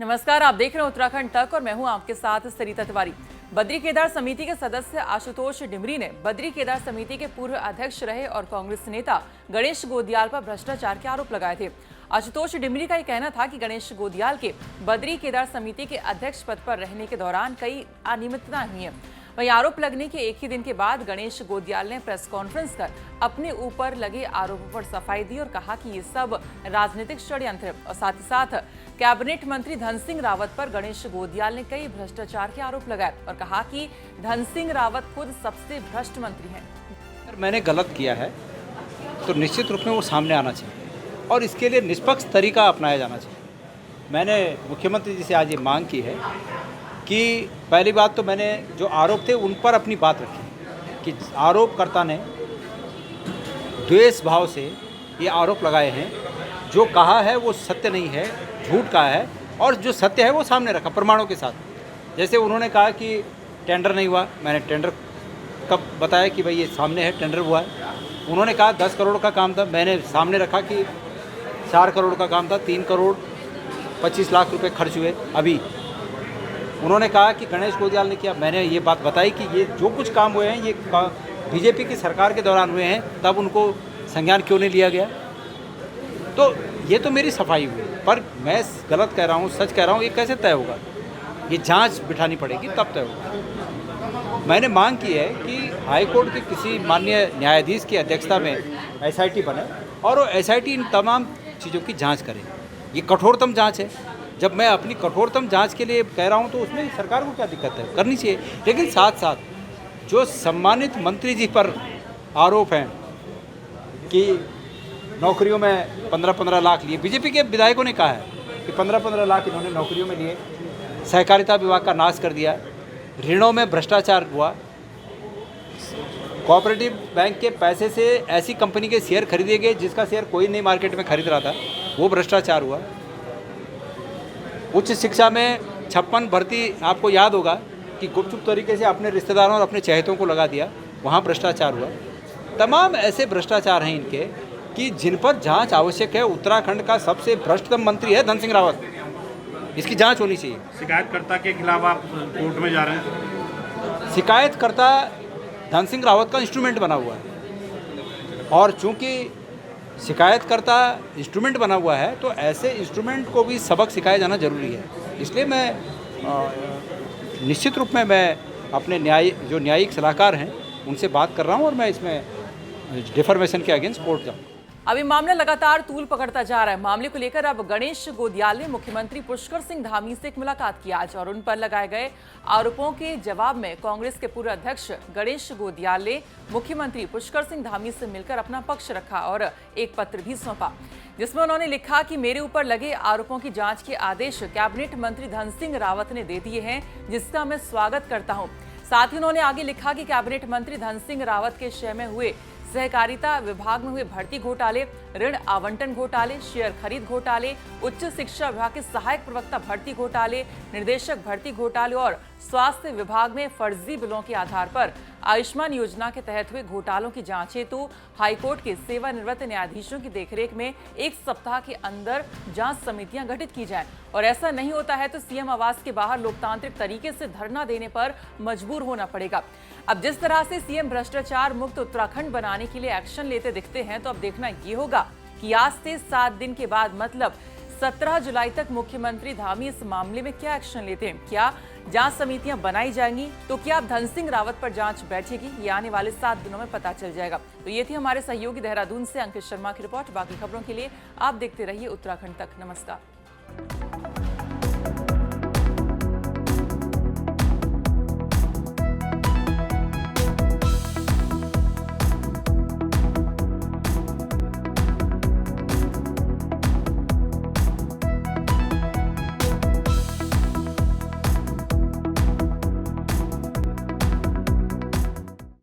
नमस्कार, आप देख रहे हैं उत्तराखंड तक और मैं हूं आपके साथ सरिता तिवारी। बद्री केदार समिति के सदस्य आशुतोष डिमरी ने बद्री केदार समिति के पूर्व अध्यक्ष रहे और कांग्रेस नेता गणेश गोदियाल पर भ्रष्टाचार के आरोप लगाए थे। आशुतोष डिमरी का कहना था कि गणेश गोदियाल के बद्री केदार समिति के अध्यक्ष पद पर रहने के दौरान कई अनियमितताएं हुई हैं। वहीं आरोप लगने के एक ही दिन के बाद गणेश गोदियाल ने प्रेस कॉन्फ्रेंस कर अपने ऊपर लगे आरोपों पर सफाई दी और कहा कि ये सब राजनीतिक षड्यंत्र है। और साथ ही साथ कैबिनेट मंत्री धन सिंह रावत पर गणेश गोदियाल ने कई भ्रष्टाचार के आरोप लगाए और कहा कि धन सिंह रावत खुद सबसे भ्रष्ट मंत्री हैं। अगर मैंने गलत किया है तो निश्चित रूप में वो सामने आना चाहिए और इसके लिए निष्पक्ष तरीका अपनाया जाना चाहिए। मैंने मुख्यमंत्री जी से आज ये मांग की है कि पहली बात तो मैंने जो आरोप थे उन पर अपनी बात रखी कि आरोपकर्ता ने द्वेष भाव से ये आरोप लगाए हैं। जो कहा है वो सत्य नहीं है, झूठ कहा है और जो सत्य है वो सामने रखा प्रमाणों के साथ। जैसे उन्होंने कहा कि टेंडर नहीं हुआ, मैंने टेंडर कब बताया कि भाई ये सामने है टेंडर हुआ है। उन्होंने कहा 10 करोड़ का काम था, मैंने सामने रखा कि 4 करोड़ का काम था, 3 करोड़ 25 लाख रुपए खर्च हुए। अभी उन्होंने कहा कि गणेश गोदियाल ने किया, मैंने ये बात बताई कि ये जो कुछ काम हुए हैं ये बीजेपी की सरकार के दौरान हुए हैं, तब उनको संज्ञान क्यों नहीं लिया गया। तो ये तो मेरी सफाई हुई, पर मैं गलत कह रहा हूँ सच कह रहा हूँ ये कैसे तय होगा। ये जांच बिठानी पड़ेगी तब तय होगा। मैंने मांग की है कि हाईकोर्ट के किसी माननीय न्यायाधीश की अध्यक्षता में एसआईटी बने और वो एसआईटी इन तमाम चीज़ों की जाँच करे। ये कठोरतम जाँच है। जब मैं अपनी कठोरतम जांच के लिए कह रहा हूं तो उसमें सरकार को क्या दिक्कत है, करनी चाहिए। लेकिन साथ साथ जो सम्मानित मंत्री जी पर आरोप हैं कि नौकरियों में 15-15 लाख लिए, बीजेपी के विधायकों ने कहा है कि 15-15 लाख इन्होंने नौकरियों में लिए, सहकारिता विभाग का नाश कर दिया, ऋणों में भ्रष्टाचार हुआ, कोऑपरेटिव बैंक के पैसे से ऐसी कंपनी के शेयर खरीदे गए जिसका शेयर कोई नहीं मार्केट में खरीद रहा था, वो भ्रष्टाचार हुआ। उच्च शिक्षा में 56 भर्ती, आपको याद होगा कि गुपचुप तरीके से अपने रिश्तेदारों और अपने चहेतों को लगा दिया, वहाँ भ्रष्टाचार हुआ। तमाम ऐसे भ्रष्टाचार हैं इनके कि जिन पर जांच आवश्यक है। उत्तराखंड का सबसे भ्रष्टतम मंत्री है धन सिंह रावत, इसकी जांच होनी चाहिए। शिकायतकर्ता के खिलाफ आप कोर्ट में जा रहे हैं। शिकायतकर्ता धन सिंह रावत का इंस्ट्रूमेंट बना हुआ है और चूँकि शिकायतकर्ता इंस्ट्रूमेंट बना हुआ है तो ऐसे इंस्ट्रूमेंट को भी सबक सिखाया जाना जरूरी है। इसलिए मैं निश्चित रूप में मैं अपने न्यायिक सलाहकार हैं उनसे बात कर रहा हूं और मैं इसमें डिफॉर्मेशन के अगेंस्ट कोर्ट जाऊँ। अभी मामला लगातार तूल पकड़ता जा रहा है। मामले को लेकर अब गणेश गोदियाल ने मुख्यमंत्री पुष्कर सिंह धामी से एक मुलाकात की आज और उन पर लगाए गए आरोपों के जवाब में कांग्रेस के पूर्व अध्यक्ष गणेश गोदियाल ने मुख्यमंत्री पुष्कर सिंह धामी से मिलकर अपना पक्ष रखा और एक पत्र भी सौंपा, जिसमें उन्होंने लिखा कि मेरे ऊपर लगे आरोपों की जांच के आदेश कैबिनेट मंत्री धन सिंह रावत ने दे दिए हैं, जिसका मैं स्वागत करता हूं। साथ ही उन्होंने आगे लिखा कि कैबिनेट मंत्री धन सिंह रावत के शय में हुए सहकारिता विभाग में हुए भर्ती घोटाले, ऋण आवंटन घोटाले, शेयर खरीद घोटाले, उच्च शिक्षा विभाग के सहायक प्रवक्ता भर्ती घोटाले, निर्देशक भर्ती घोटाले और स्वास्थ्य विभाग में फर्जी बिलों के आधार पर आयुष्मान योजना के तहत हुए घोटालों की जांच हेतु हाईकोर्ट के सेवानिवृत्त न्यायाधीशों की देखरेख में 1 सप्ताह के अंदर जांच समितियां गठित की जाएं और ऐसा नहीं होता है तो सीएम आवास के बाहर लोकतांत्रिक तरीके से धरना देने पर मजबूर होना पड़ेगा। अब जिस तरह से सीएम भ्रष्टाचार मुक्त उत्तराखंड बनाने के लिए एक्शन लेते दिखते हैं तो अब देखना ये होगा कि आज से 7 दिन के बाद मतलब 17 जुलाई तक मुख्यमंत्री धामी इस मामले में क्या एक्शन लेते हैं। क्या जांच समितियां बनाई जाएंगी तो क्या अब धन सिंह रावत पर जांच बैठेगी, ये आने वाले 7 दिनों में पता चल जाएगा। तो ये थी हमारे सहयोगी देहरादून से अंकित शर्मा की रिपोर्ट। बाकी खबरों के लिए आप देखते रहिए उत्तराखंड तक। नमस्कार।